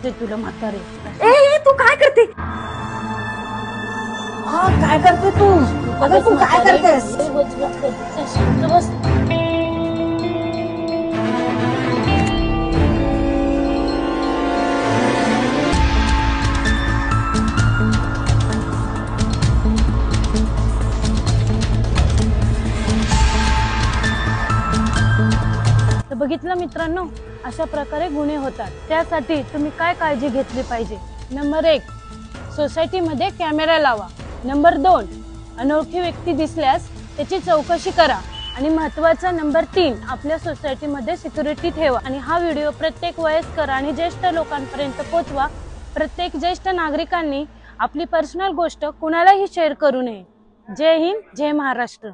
दाखवते तुला म्हातारे. ए तू काय करते? हा काय करते तू? अगं तू काय करतेस? शांत बस. बघितलं मित्रांनो, अशा प्रकारे गुन्हे होतात. त्यासाठी तुम्ही काय काळजी घेतली पाहिजे? नंबर 1, सोसायटीमध्ये कॅमेरा लावा. नंबर 2, अनोळखी व्यक्ती दिसल्यास त्याची चौकशी करा. आणि महत्त्वाचा नंबर 3, आपल्या सोसायटीमध्ये सिक्युरिटी ठेवा. आणि हा व्हिडिओ प्रत्येक वयस्कर आणि ज्येष्ठ लोकांपर्यंत पोहोचवा. प्रत्येक ज्येष्ठ नागरिकांनी आपली पर्सनल गोष्ट कुणालाही शेअर करू नये. जय हिंद, जय महाराष्ट्र.